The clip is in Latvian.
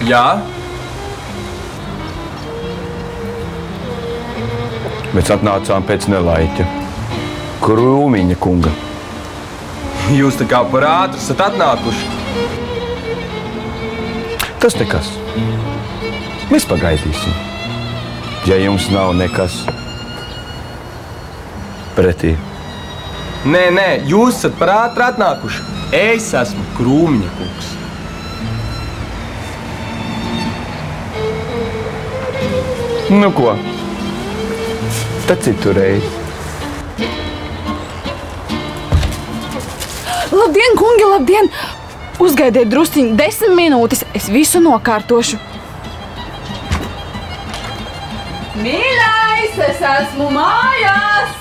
Jā? Mēs atnācām pēc Nelaiķa, Krūmiņa kunga. Jūs tā kā par ātru esat atnākuši. Tas nekas. Mēs pagaidīsim. Ja jums nav nekas pretī. Nē, jūs esat par ātru atnākuši. Es esmu Krūmiņa kungs. Nu ko? Tad citu reizi. Labdien, kungi, labdien! Uzgaidiet drusciņu 10 minūtes, es visu nokārtošu. Mīļais, es esmu mājās!